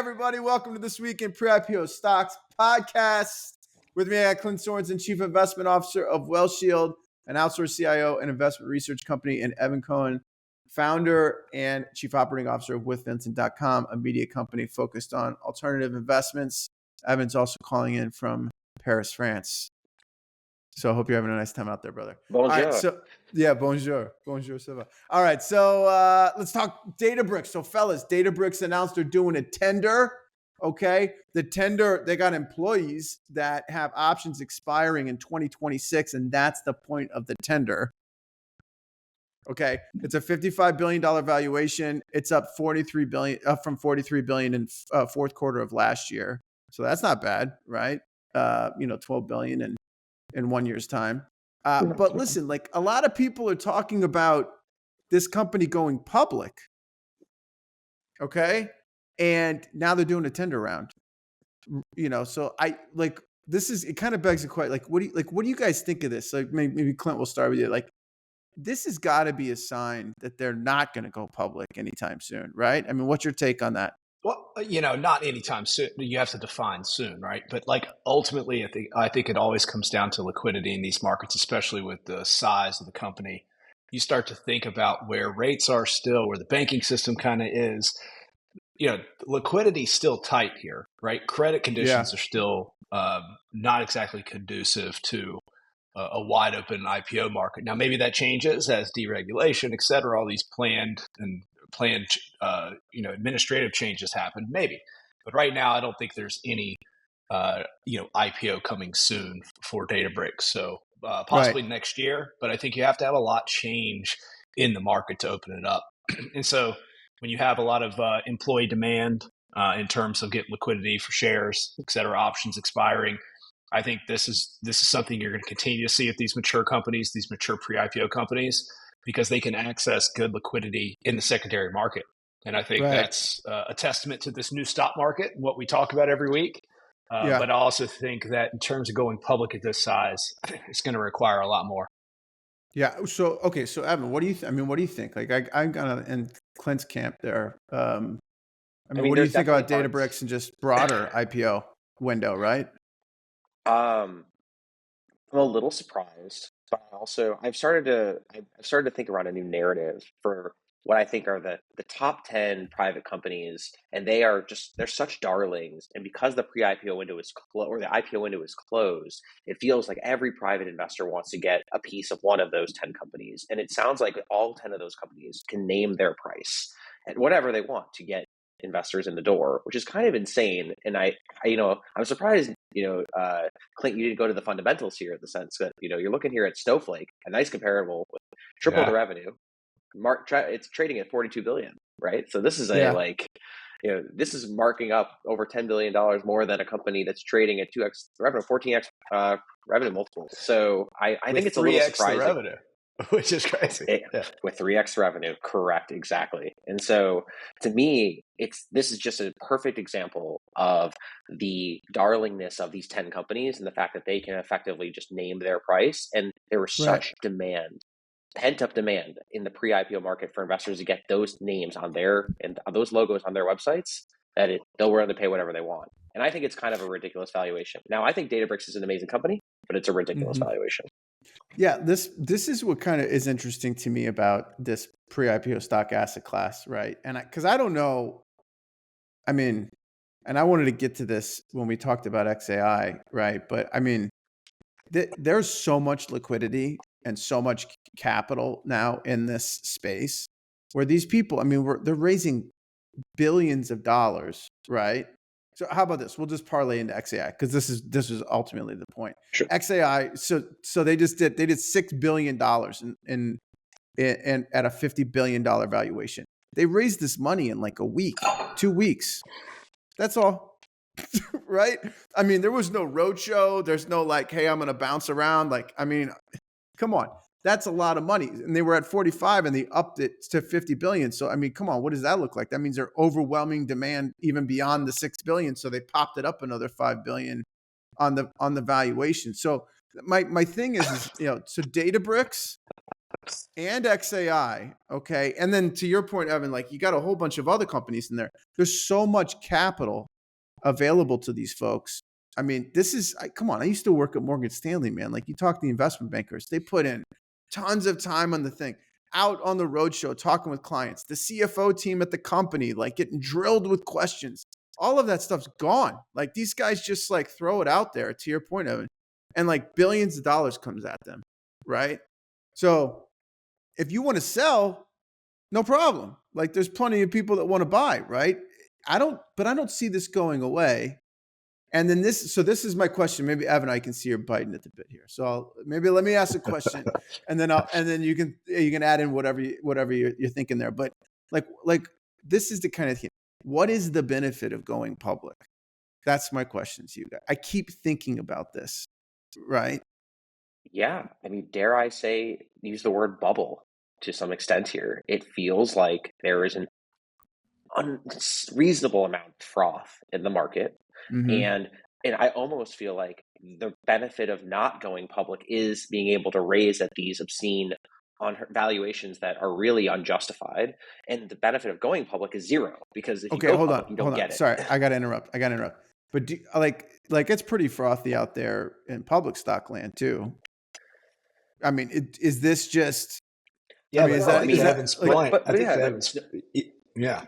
everybody. Welcome to This Week in Pre-IPO Stocks podcast. With me, I got Clint Sorensen, Chief Investment Officer of WellShield, an outsourced CIO and investment research company, and Evan Cohen, founder and Chief Operating Officer of WithVincent.com, a media company focused on alternative investments. Evan's also calling in from Paris, France. So I hope you're having a nice time out there, brother. Bonjour. All right, so yeah, bonjour. Bonjour, ça va. All right, so let's talk Databricks. So fellas, Databricks announced they're doing a tender, okay? The tender, they got employees that have options expiring in 2026, and that's the point of the tender. Okay, it's a $55 billion valuation. It's up from $43 billion in fourth quarter of last year. So that's not bad, right? $12 billion in 1 year's time. But listen, like a lot of people are talking about this company going public. Okay. And now they're doing a tender round, so it kind of begs the question, like, what do you guys think of this? Like maybe Clint, will start with you. Like, this has got to be a sign that they're not going to go public anytime soon, right? I mean, what's your take on that? Well, not anytime soon. You have to define soon, right? But like ultimately, I think it always comes down to liquidity in these markets, especially with the size of the company. You start to think about where rates are still, where the banking system kind of is. Liquidity's still tight here, right? Credit conditions are still not exactly conducive to a wide open IPO market. Now, maybe that changes as deregulation, et cetera, all these planned administrative changes happen, maybe. But right now, I don't think there's any, IPO coming soon for Databricks. So possibly next year, but I think you have to have a lot change in the market to open it up. And so when you have a lot of employee demand in terms of getting liquidity for shares, et cetera, options expiring, I think this is something you're going to continue to see at these mature companies, these mature pre-IPO companies, because they can access good liquidity in the secondary market. And I think that's a testament to this new stock market and what we talk about every week. But I also think that in terms of going public at this size, it's going to require a lot more. Yeah. So, okay. So Evan, what do you what do you think? Like I'm kind of in Clint's camp there. What do you think about Databricks and just broader IPO window, right? I'm a little surprised, but I've started to think around a new narrative for what I think are the top 10 private companies, and they're such darlings. And because the pre-IPO window is or the IPO window is closed, it feels like every private investor wants to get a piece of one of those 10 companies. And it sounds like all 10 of those companies can name their price at whatever they want to get investors in the door, which is kind of insane. And I'm surprised, Clint, you didn't go to the fundamentals here, in the sense that, you're looking here at Snowflake, a nice comparable with triple the revenue. It's trading at $42 billion, right? So this is this is marking up over $10 billion more than a company that's trading at 2x revenue, 14x revenue multiple. So I think it's a little surprising. The revenue, which is crazy. With 3x revenue, correct, exactly. And so to me, this is just a perfect example of the darlingness of these 10 companies and the fact that they can effectively just name their price. And there was such demand, pent-up demand in the pre-IPO market for investors to get those names on those logos on their websites that they'll willing to pay whatever they want. And I think it's kind of a ridiculous valuation. Now, I think Databricks is an amazing company, but it's a ridiculous valuation. Yeah, this is what kind of is interesting to me about this pre-IPO stock asset class, right? And because I don't know, and I wanted to get to this when we talked about xAI, right? But there's so much liquidity and so much capital now in this space where these people, they're raising billions of dollars, right? So how about this? We'll just parlay into xAI because this is ultimately the point. Sure. xAI. So they did $6 billion in at a $50 billion valuation. They raised this money in like a week, 2 weeks. That's all. Right? There was no roadshow. There's no like, hey, I'm going to bounce around. Come on. That's a lot of money. And they were at 45 and they upped it to 50 billion. So, come on, what does that look like? That means they're overwhelming demand even beyond the 6 billion. So they popped it up another 5 billion on the valuation. So my thing is so Databricks, and xAI, okay? And then to your point, Evan, like you got a whole bunch of other companies in there. There's so much capital available to these folks. I mean, come on, I used to work at Morgan Stanley, man. Like you talk to the investment bankers, they put in tons of time on the thing, out on the roadshow, talking with clients, the CFO team at the company, like getting drilled with questions. All of that stuff's gone. Like these guys just like throw it out there, to your point, Evan, and like billions of dollars comes at them, right? So if you want to sell, no problem. Like there's plenty of people that want to buy, right? I don't see this going away. And then this is my question. Maybe Evan, I can see you're biting at the bit here. So maybe let me ask a question, and then you can add in whatever you're thinking there. But like this is the kind of thing. What is the benefit of going public? That's my question to you guys. I keep thinking about this, right? Yeah, I mean, dare I say, use the word bubble to some extent here. It feels like there is an unreasonable amount of froth in the market. And I almost feel like the benefit of not going public is being able to raise at these obscene on valuations that are really unjustified. And the benefit of going public is zero, because if you go hold public, on, you don't get it. Sorry, I got to interrupt. But like it's pretty frothy out there in public stock land too. I mean, is this just? Yeah, I mean, but I think Evan's point. But I think yeah, Evan's. Yeah.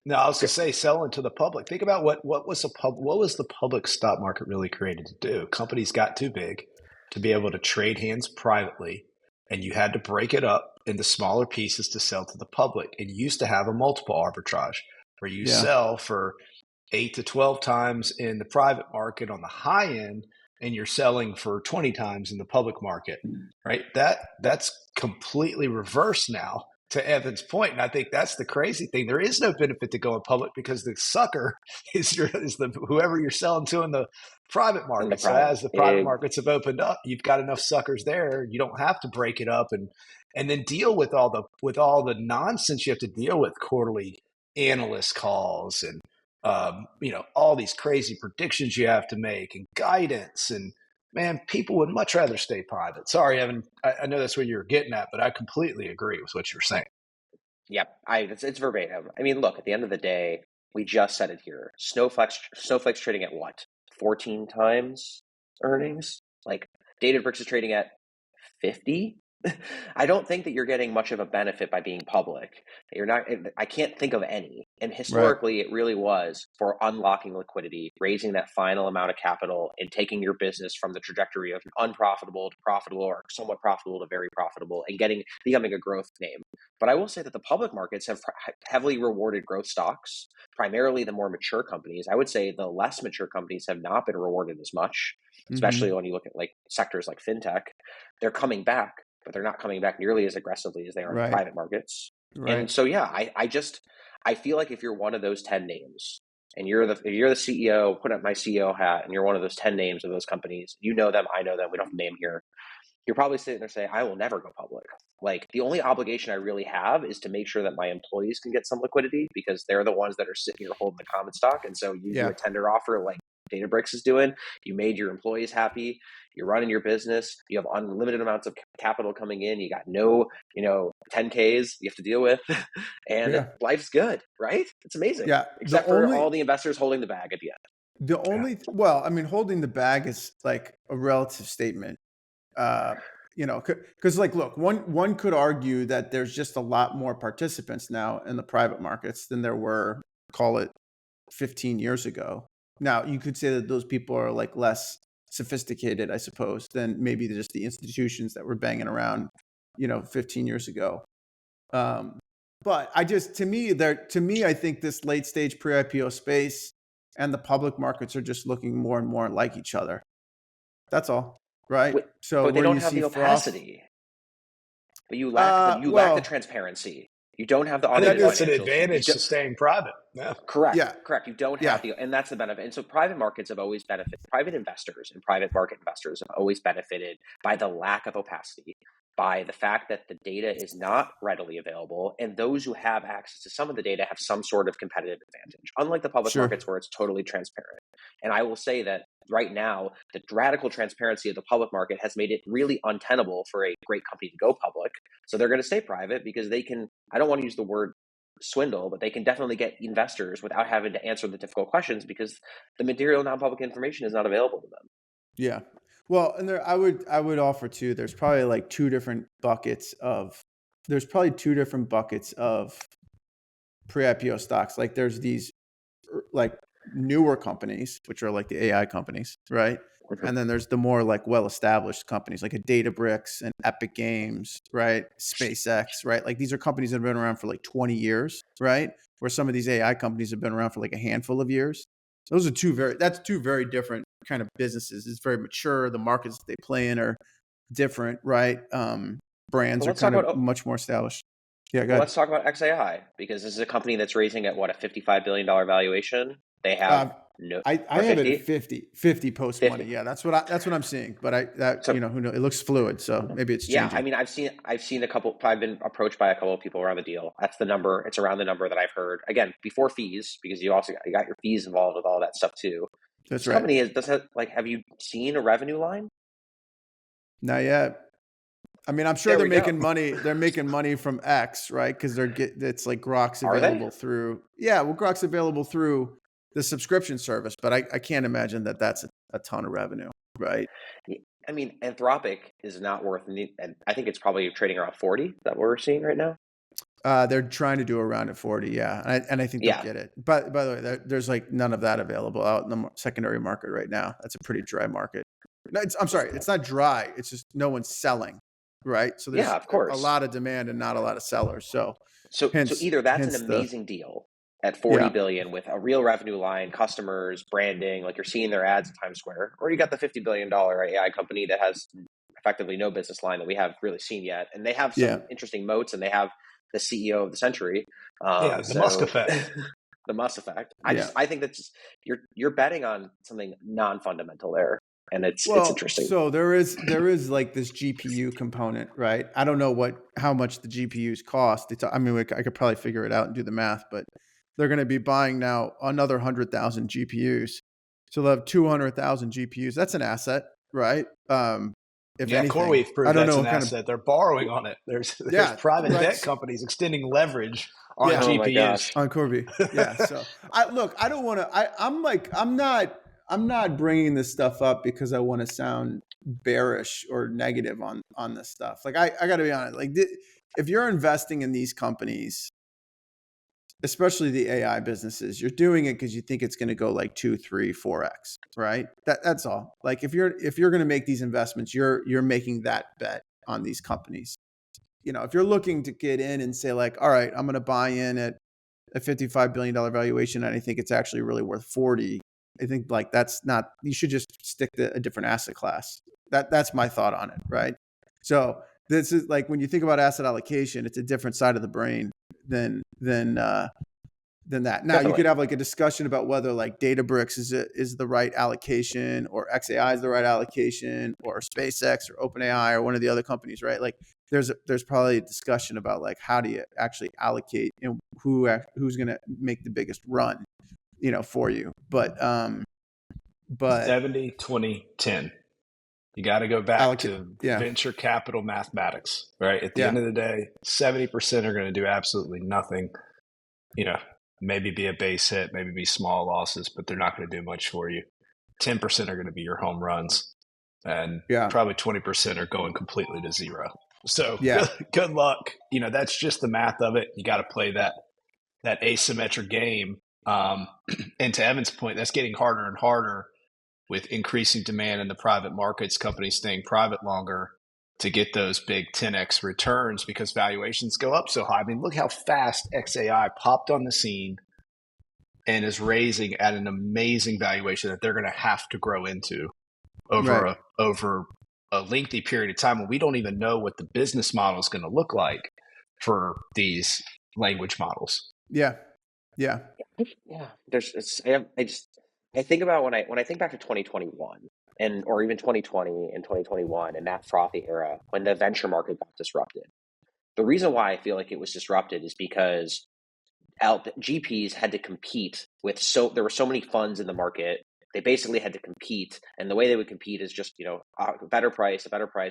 No, I was to say selling to the public. Think about what was the public stock market really created to do? Companies got too big to be able to trade hands privately, and you had to break it up into smaller pieces to sell to the public. And you used to have a multiple arbitrage where you sell for 8 to 12 times in the private market on the high end, and you're selling for 20 times in the public market, right? That's completely reversed now, to Evan's point. And I think that's the crazy thing. There is no benefit to going public because the sucker is whoever you're selling to in the private market. So as the private markets have opened up, you've got enough suckers there. You don't have to break it up and then deal with all the nonsense you have to deal with, quarterly analyst calls and all these crazy predictions you have to make and guidance. And man, people would much rather stay private. Sorry, Evan. I know that's what you're getting at, but I completely agree with what you're saying. Yep, it's verbatim. I mean, look, at the end of the day, we just said it here. Snowflake's trading at what? 14 times earnings? Like Databricks is trading at 50? I don't think that you're getting much of a benefit by being public. I can't think of any. And historically, It really was for unlocking liquidity, raising that final amount of capital, and taking your business from the trajectory of unprofitable to profitable, or somewhat profitable to very profitable, and becoming a growth name. But I will say that the public markets have heavily rewarded growth stocks, primarily the more mature companies. I would say the less mature companies have not been rewarded as much, especially when you look at like sectors like fintech. They're coming back, but they're not coming back nearly as aggressively as they are in the private markets. And so, yeah, I feel like if you're one of those 10 names and you're the CEO, put up my CEO hat, and you're one of those 10 names of those companies, you know them, I know them, we don't have a name here. You're probably sitting there saying, I will never go public. Like the only obligation I really have is to make sure that my employees can get some liquidity, because they're the ones that are sitting here holding the common stock. And so you do a tender offer like Databricks is doing. You made your employees happy. You're running your business. You have unlimited amounts of capital coming in. You got no, 10Ks you have to deal with, and life's good, right? It's amazing. Yeah. Except for all the investors holding the bag at the end. Holding the bag is like a relative statement. Because look, one could argue that there's just a lot more participants now in the private markets than there were, call it 15 years ago. Now, you could say that those people are like less sophisticated, I suppose, than maybe just the institutions that were banging around, 15 years ago. But to me, I think this late stage pre-IPO space and the public markets are just looking more and more like each other. That's all, right? But they don't have the opacity. But you lack the transparency. You don't have the I think that's an advantage to staying private. Yeah. Correct. You don't have and that's the benefit. And so private markets have always benefited. Private investors and private market investors have always benefited by the lack of opacity, by the fact that the data is not readily available, and those who have access to some of the data have some sort of competitive advantage, unlike the public markets where it's totally transparent. And I will say that right now, the radical transparency of the public market has made it really untenable for a great company to go public. So they're going to stay private because they can, I don't want to use the word swindle, but they can definitely get investors without having to answer the difficult questions because the material non-public information is not available to them. Yeah. Well, and I would offer too, there's probably two different buckets of pre-IPO stocks. Like there's these newer companies, which are like the AI companies, right? Mm-hmm. And then there's the more well-established companies like a Databricks and Epic Games, right? SpaceX, right? Like these are companies that have been around for 20 years, right? Where some of these AI companies have been around for a handful of years. So those are that's two very different kind of businesses. It's very mature. The markets they play in are different, right? Brands are kind of much more established. Yeah, go ahead. Let's talk about xAI because this is a company that's raising at a $55 billion valuation. They have I have it at 50 post money. Yeah, that's what I'm seeing. But who knows? It looks fluid, so maybe it's changing. Yeah, I mean, I've seen a couple. I've been approached by a couple of people around the deal. That's the number. It's around the number that I've heard. Again, before fees, because you got your fees involved with all that stuff too. That's this right. Company have you seen a revenue line? Not yet. I mean, I'm sure they're making money. They're making money from X, right? Because it's Grok's available through. Yeah, well, Grok's available through the subscription service, but I can't imagine that that's a ton of revenue, right? I mean, Anthropic is not worth, and I think it's probably trading around 40 that we're seeing right now. They're trying to do around at 40, yeah, and I think they'll get it. But by the way, there's none of that available out in the secondary market right now. That's a pretty dry market. No, I'm sorry, it's not dry. It's just no one's selling. Right. So there's of course. a lot of demand and not a lot of sellers. So either that's an amazing deal at 40 billion with a real revenue line, customers, branding, like you're seeing their ads at Times Square, or you got the $50 billion AI company that has effectively no business line that we haven't really seen yet. And they have some interesting moats and they have the CEO of the century. The Musk effect. The Musk effect. I think that's you're betting on something non-fundamental there. And it's interesting. So there is this GPU component, right? I don't know how much the GPUs cost. I could probably figure it out and do the math, but they're going to be buying now another 100,000 GPUs. So they'll have 200,000 GPUs. That's an asset, right? If anything, CoreWeave proved that's an asset. They're borrowing on it. There's private debt companies extending leverage on GPUs. On CoreWeave. Yeah. So I don't want to. I'm not bringing this stuff up because I want to sound bearish or negative on this stuff. I got to be honest. If you're investing in these companies, especially the AI businesses, you're doing it because you think it's going to go 2, 3, 4x, right? That's all. If you're going to make these investments, you're making that bet on these companies. If you're looking to get in and say all right, I'm going to buy in at a $55 billion valuation and I think it's actually really worth 40. I think that's not, you should just stick to a different asset class. That's my thought on it, right? So this is when you think about asset allocation, it's a different side of the brain than that. Now Definitely. You could have a discussion about whether Databricks is the right allocation or xAI is the right allocation or SpaceX or OpenAI or one of the other companies, right? There's probably a discussion about how do you actually allocate and who's going to make the biggest run. For you, but 70, 20, 10. You got to go back to venture capital mathematics, right? At the end of the day, 70% are going to do absolutely nothing. Maybe be a base hit, maybe be small losses, but they're not going to do much for you. 10% are going to be your home runs, and probably 20% are going completely to zero. So good luck. That's just the math of it. You got to play that asymmetric game. And to Evan's point, that's getting harder and harder with increasing demand in the private markets, companies staying private longer to get those big 10x returns because valuations go up so high. I mean, look how fast xAI popped on the scene and is raising at an amazing valuation that they're going to have to grow into over a lengthy period of time when we don't even know what the business model is going to look like for these language models. Yeah. I think about when I think back to 2021 or even 2020 and 2021 and that frothy era when the venture market got disrupted. The reason why I feel like it was disrupted is because GPs had to compete with there were so many funds in the market they basically had to compete. And the way they would compete is just, a better price, a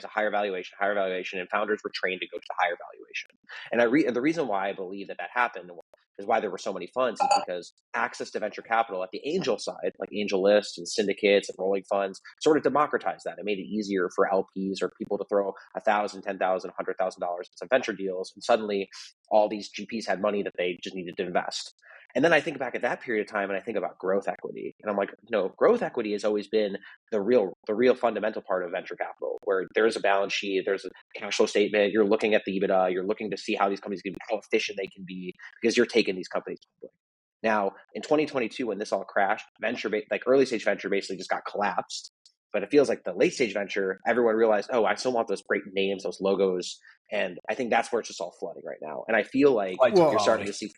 higher valuation. And founders were trained to go to the higher valuation. And the reason why I believe that happened is why there were so many funds is because access to venture capital at the angel side, like AngelList and syndicates and rolling funds, sort of democratized that. It made it easier for LPs or people to throw $1,000, $10,000, $100,000 into venture deals. And suddenly all these GPs had money that they just needed to invest. And then I think back at that period of time and I think about growth equity. And I'm like, no, growth equity has always been the real fundamental part of venture capital, where there's a balance sheet, there's a cash flow statement, you're looking at the EBITDA, you're looking to see how these companies can be, how efficient they can be, because you're taking these companies public. Now, in 2022, when this all crashed, early stage venture basically just got collapsed. But it feels like the late stage venture, everyone realized, oh, I still want those great names, those logos. And I think that's where it's just all flooding right now. And I feel like you're starting to see.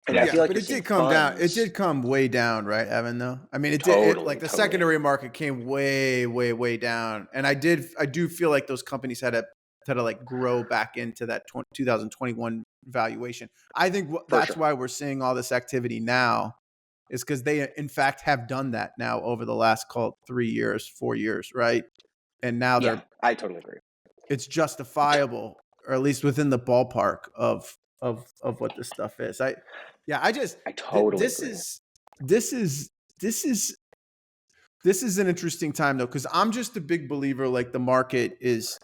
And I feel like but it did come down. It did come way down, right, Evan? Though I mean, the secondary market came way, way, way down, and I do feel like those companies had to like grow back into that 2021 valuation. I think that's why we're seeing all this activity now, is because they in fact have done that now over the last 3 years, 4 years, right? And now I totally agree. It's justifiable, or at least within the ballpark of what this stuff is. I totally agree. This is an interesting time though, because I'm just a big believer, like the market is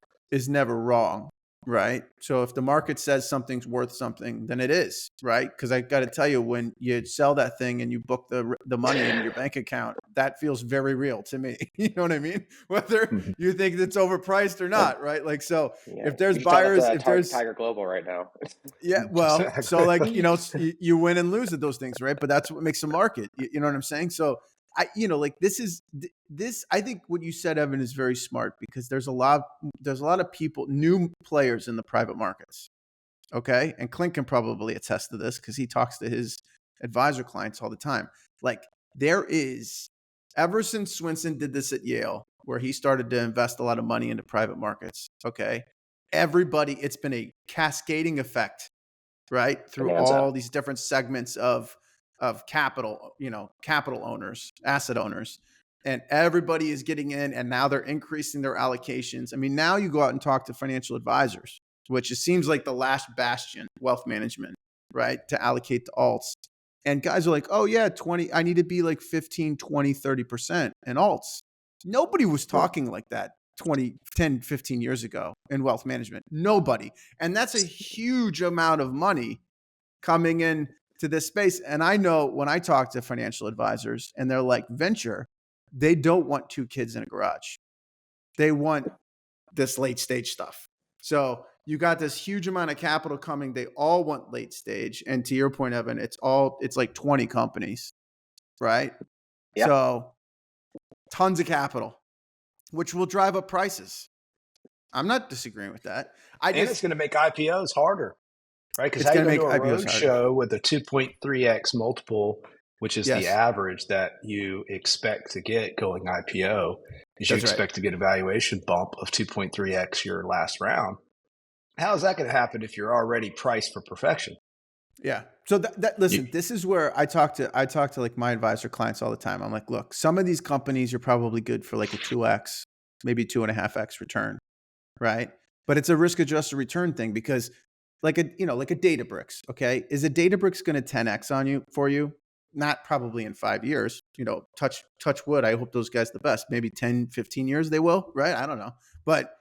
never wrong, right? So if the market says something's worth something, then it is, right? Because I got to tell you, when you sell that thing and you book the money in your bank account, that feels very real to me. You know what I mean? Whether you think it's overpriced or not, right? Like, so if there's buyers, if there's Tiger Global right now, well, exactly. So like, you win and lose at those things, right? But that's what makes a market. You know what I'm saying? So I think what you said, Evan, is very smart, because there's a lot of people, new players in the private markets. Okay. And Clint can probably attest to this, because he talks to his advisor clients all the time. Like, there is, ever since Swinson did this at Yale, where he started to invest a lot of money into private markets. Okay. It's been a cascading effect, right? Through all these different segments of capital, capital owners, asset owners, and everybody is getting in, and now they're increasing their allocations. I mean, now you go out and talk to financial advisors, which it seems like the last bastion, wealth management, right? To allocate to alts. And guys are like, oh yeah, I need to be like 15, 20, 30% in alts. Nobody was talking like that 10, 15 years ago in wealth management. Nobody. And that's a huge amount of money coming in to this space. And I know when I talk to financial advisors and they're like, venture, they don't want 2 kids in a garage. They want this late stage stuff. So you got this huge amount of capital coming. They all want late stage. And to your point, Evan, it's like 20 companies, right? Yeah. So tons of capital, which will drive up prices. I'm not disagreeing with that. It's going to make IPOs harder, right? Because how you do a roadshow with a 2.3x multiple, which is the average that you expect to get going IPO, is you expect to get a valuation bump of 2.3x your last round. How is that going to happen if you're already priced for perfection? Yeah. So listen, this is where I talk to like my advisor clients all the time. I'm like, look, some of these companies are probably good for like a 2x, maybe 2.5x return, right? But it's a risk adjusted return thing, because like a Databricks, okay? Is a Databricks going to 10x for you? Not probably in 5 years, touch wood. I hope those guys the best, maybe 10, 15 years they will, right? I don't know. But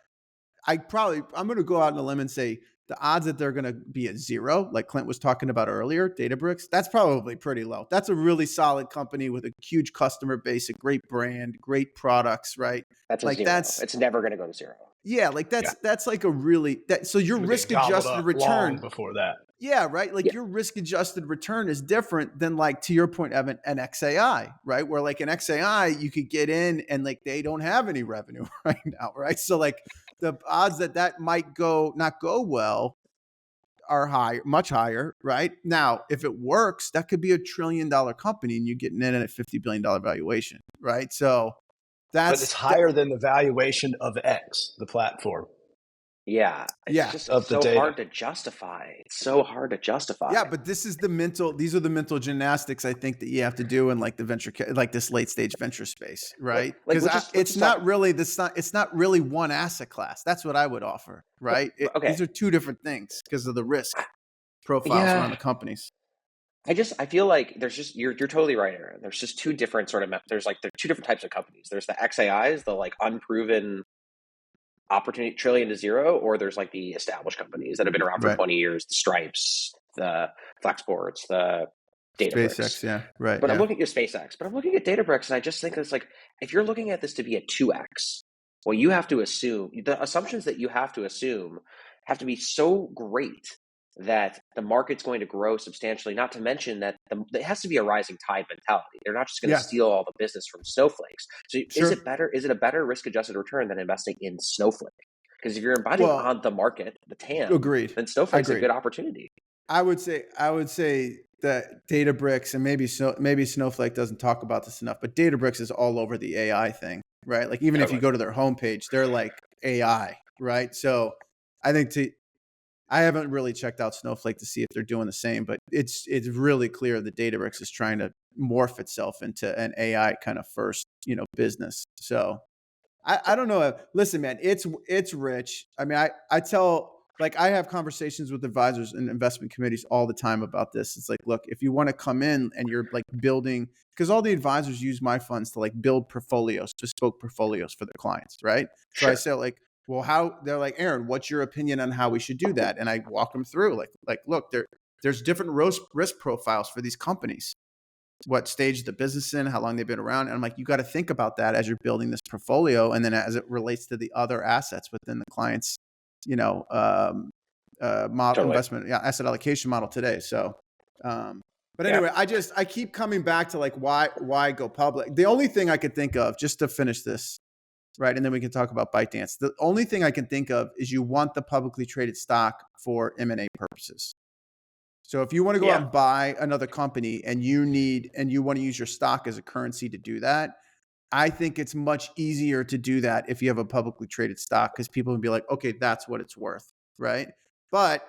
I'm going to go out on a limb and say the odds that they're going to be at 0, like Clint was talking about earlier, Databricks, that's probably pretty low. That's a really solid company with a huge customer base, a great brand, great products, right? That's like 0. It's never going to go to 0. Yeah, like that's like a really so your risk adjusted return before that. Yeah, right. Like your risk adjusted return is different than, like, to your point, Evan, an xAI, right? Where like an xAI, you could get in and like they don't have any revenue right now, right? So like the odds that might not go well are high, much higher, right? Now, if it works, that could be $1 trillion company and you're getting in at a $50 billion valuation, right? So but it's higher than the valuation of X, the platform. Yeah, it's Yeah. just of it's the so data. hard to justify. It's so hard to justify. Yeah, but these are the mental gymnastics I think that you have to do in like the like this late stage venture space, right? Like Because let's it's just talk. not really it's not really one asset class. That's what I would offer, right? Okay, These are two different things because of the risk profiles around yeah, the companies. I feel like there's just you're totally right, Aaron. There's just two different sort of there's like there are two different types of companies. There's the xAIs, the like unproven opportunity trillion to zero, or there's like the established companies that have been around for Right. 20 years, the Stripes, the Flexports, the Databricks. SpaceX, yeah. Right. But I'm Yeah. looking at SpaceX, but I'm looking at Databricks, and I just think it's like if you're looking at this to be a 2x, well, you have to assume the assumptions that you have to assume have to be so great that the market's going to grow substantially. Not to mention that it has to be a rising tide mentality. They're not just going to Yeah. steal all the business from snowflakes. So is Sure. it better? Is it a better risk adjusted return than investing in Snowflake? Because if you're betting Well, on the market, the TAM, agreed. then Snowflake's a Agreed. good opportunity. I would say that Databricks and maybe Snowflake doesn't talk about this enough, but Databricks is all over the AI thing, right? Like even if you Totally. go to their homepage, they're like AI, right? So I think I haven't really checked out Snowflake to see if they're doing the same, but it's really clear that Databricks is trying to morph itself into an AI kind of first, business. So I don't know. Listen, man, it's rich. I mean, I tell like I have conversations with advisors and investment committees all the time about this. It's like, look, if you want to come in and you're like building, because all the advisors use my funds to like build portfolios, bespoke portfolios for their clients, right? So I Sure. say like, well, how they're like, Aaron, what's your opinion on how we should do that? And I walk them through like, look, there's different risk profiles for these companies, what stage the business in, how long they've been around. And I'm like, you got to think about that as you're building this portfolio. And then as it relates to the other assets within the client's, model Totally. investment, asset allocation model today. So, but Yeah. anyway, I keep coming back to like, why go public? The only thing I could think of just to finish this, right. And then we can talk about ByteDance. The only thing I can think of is you want the publicly traded stock for M&A purposes. So if you want to go out and buy another company and you want to use your stock as a currency to do that, I think it's much easier to do that if you have a publicly traded stock because people would be like, okay, that's what it's worth, right? But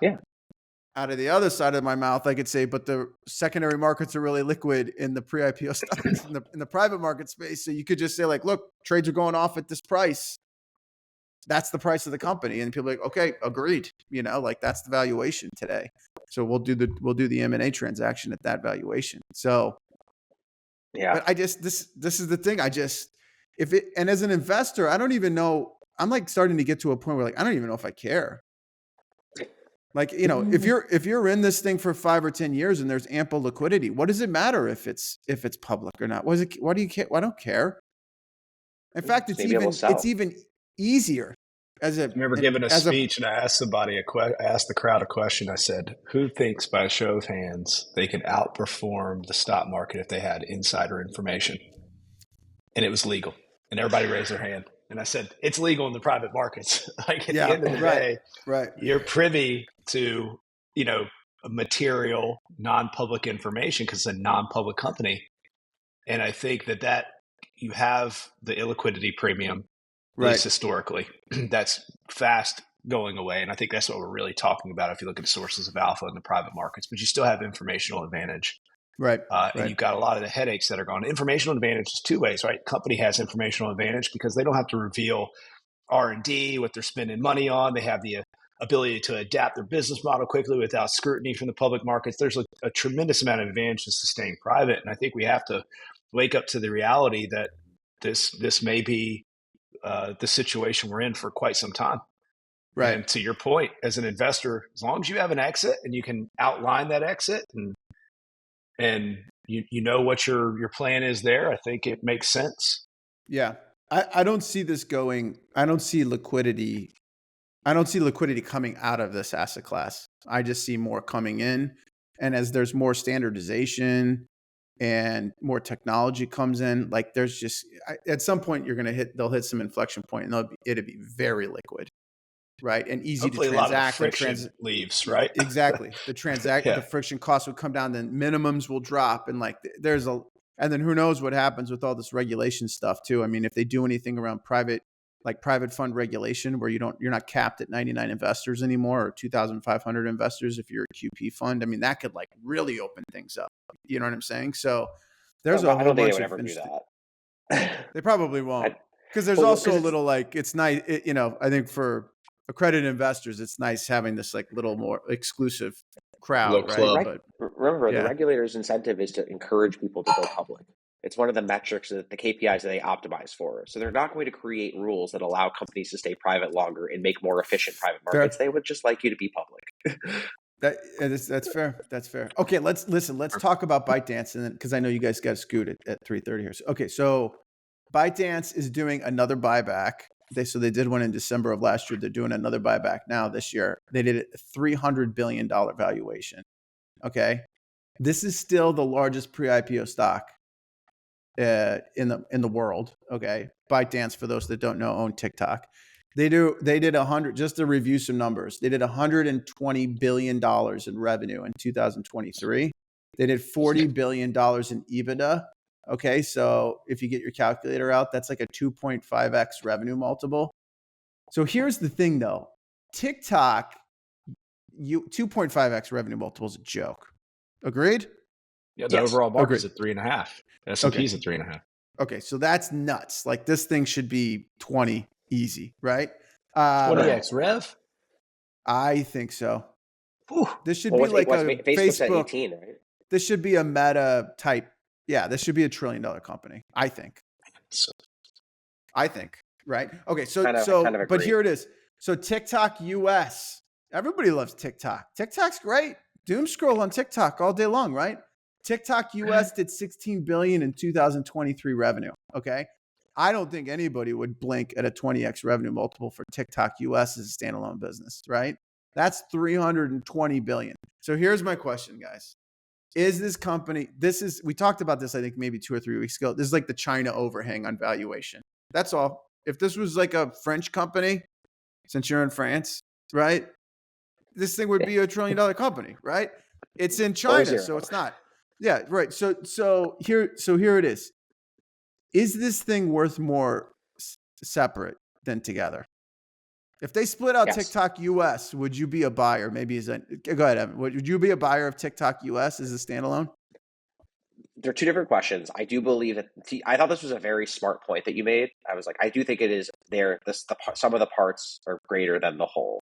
out of the other side of my mouth, I could say, but the secondary markets are really liquid in the pre-IPO stocks in the private market space. So you could just say like, look, trades are going off at this price. That's the price of the company. And people are like, okay, agreed. Like that's the valuation today. So we'll do the M&A transaction at that valuation. So, but I just, this is the thing. And as an investor, I don't even know, I'm like starting to get to a point where like, I don't even know if I care. Like, if you're in this thing for 5 or 10 years and there's ample liquidity, what does it matter if it's public or not? What do you care? I don't care. In fact, it's even easier. I remember giving a speech and I asked somebody I asked the crowd a question. I said, who thinks by a show of hands they could outperform the stock market if they had insider information? And it was legal. And everybody raised their hand. And I said, it's legal in the private markets. Like at the end of the day, you're privy to, material non-public information because it's a non-public company. And I think that you have the illiquidity premium, at least historically, that's fast going away. And I think that's what we're really talking about if you look at sources of alpha in the private markets, but you still have informational advantage. And you've got a lot of the headaches that are gone. Informational advantage is two ways, right? Company has informational advantage because they don't have to reveal R&D, what they're spending money on. They have the ability to adapt their business model quickly without scrutiny from the public markets. There's a tremendous amount of advantage to staying private. And I think we have to wake up to the reality that this may be the situation we're in for quite some time. Right. And to your point, as an investor, as long as you have an exit and you can outline that exit and you know what your plan is there, I think it makes sense. Yeah. I don't see this going. I don't see liquidity coming out of this asset class. I just see more coming in. And as there's more standardization and more technology comes in, like there's just at some point they'll hit some inflection point and it'll be very liquid. Right. And easy Hopefully to transact. A lot of friction leaves, right? Exactly. The friction costs would come down, then minimums will drop. And like and then who knows what happens with all this regulation stuff too. I mean, if they do anything around private like private fund regulation where you're not capped at 99 investors anymore or 2,500 investors if you're a QP fund. I mean, that could like really open things up. You know what I'm saying? So there's a I whole don't think bunch they would of ever do interesting. that. They probably won't, because there's Well, also 'cause a little like it's nice. You know, I think for accredited investors, it's nice having this like little more exclusive crowd, Little right? club. But remember, the yeah, regulator's incentive is to encourage people to go public. It's one of the metrics that the KPIs that they optimize for. So they're not going to create rules that allow companies to stay private longer and make more efficient private markets. fair. They would just like you to be public. That's fair. That's fair. Okay, let's talk about ByteDance, and then because I know you guys got to scoot at 3:30 here. So, okay, so ByteDance is doing another buyback. They did one in December of last year. They're doing another buyback now this year. They did a $300 billion valuation. Okay, this is still the largest pre-IPO stock in the world. Okay, ByteDance, for those that don't know, own TikTok. They did 100, just to review some numbers. They did $120 billion in revenue in 2023. They did $40 billion in EBITDA. Okay, so if you get your calculator out, that's like a 2.5x revenue multiple. So here's the thing though, TikTok, 2.5x revenue multiple is a joke. Agreed? Yeah, the Yes. overall market's Agreed. at 3.5. S&P's at 3.5. Okay, so that's nuts. Like this thing should be 20 easy, right? 20x rev? I think so. Whew. This should be like a Facebook's at Facebook. 18, right? This should be a Meta type. Yeah, this should be a $1 trillion company. I think. Right. Okay. But agree. here it is. So TikTok US. Everybody loves TikTok. TikTok's great. Doom scroll on TikTok all day long, right? TikTok US did 16 billion in 2023 revenue. Okay. I don't think anybody would blink at a 20x revenue multiple for TikTok US as a standalone business, right? That's 320 billion. So here's my question, guys. Is this company, we talked about this, I think maybe 2 or 3 weeks ago. This is like the China overhang on valuation. That's all. If this was like a French company, since you're in France, right? This thing would be a $1 trillion company, right? It's in China, so it's not. Yeah, right. So here it is. Is this thing worth more separate than together? If they split out TikTok US, would you be a buyer? Go ahead, Evan. Would you be a buyer of TikTok US as a standalone? They're two different questions. I do believe that I thought this was a very smart point that you made. I was like, I do think it is there. Some of the parts are greater than the whole.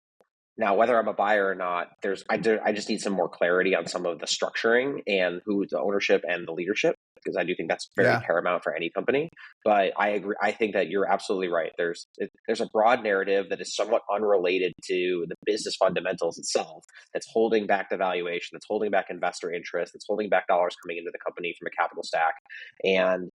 Now, whether I'm a buyer or not, I just need some more clarity on some of the structuring and who the ownership and the leadership, because I do think that's very paramount for any company. But I agree. I think that you're absolutely right. There's a broad narrative that is somewhat unrelated to the business fundamentals itself that's holding back the valuation, that's holding back investor interest, that's holding back dollars coming into the company from a capital stack. And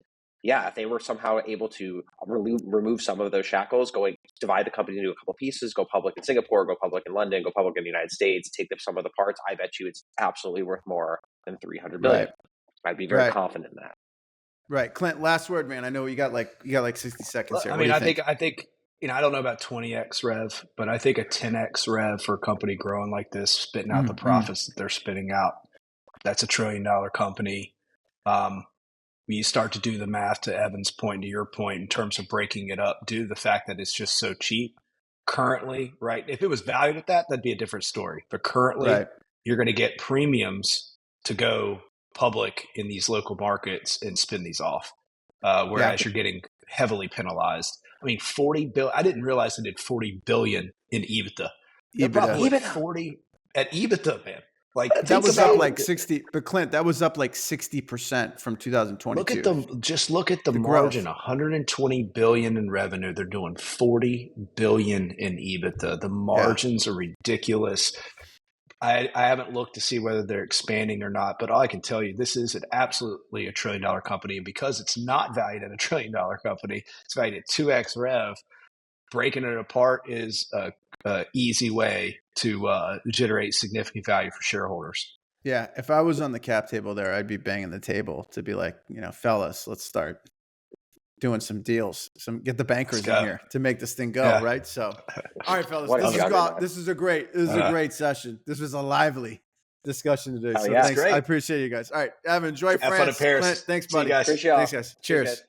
yeah, if they were somehow able to remove some of those shackles, divide the company into a couple pieces, go public in Singapore, go public in London, go public in the United States, take up some of the parts, I bet you it's absolutely worth more than 300 billion. Right. I'd be very confident in that. Right, Clint. Last word, man. I know you got like 60 seconds here. I mean, I think I don't know about 20x rev, but I think a 10x rev for a company growing like this, spitting out the profits that they're spitting out, that's a $1 trillion company. When you start to do the math, to Evan's point, to your point, in terms of breaking it up, due to the fact that it's just so cheap currently, right? If it was valued at that, that'd be a different story. But currently, you're going to get premiums to go public in these local markets and spin these off, whereas you're getting heavily penalized. I mean, 40 billion. I didn't realize they did 40 billion in EBITDA. EBITDA 40 at EBITDA, man. Like that was up like 60, but Clint, that was up like 60% from 2022. Look at the margin, 120 billion in revenue. They're doing 40 billion in EBITDA. The margins are ridiculous. I haven't looked to see whether they're expanding or not, but all I can tell you, this is absolutely $1 trillion company. And because it's not valued at $1 trillion company, it's valued at 2x rev. Breaking it apart is a easy way to generate significant value for shareholders. Yeah, if I was on the cap table there, I'd be banging the table to be like, fellas, let's start doing some deals. Get the bankers in here to make this thing go, right? So, all right, fellas, this is a great session. This was a lively discussion today. So thanks. I appreciate you guys. All right, Evan, enjoy France. Have fun in Paris. Clint, thanks, buddy. Thanks, guys. Thanks, guys. Cheers.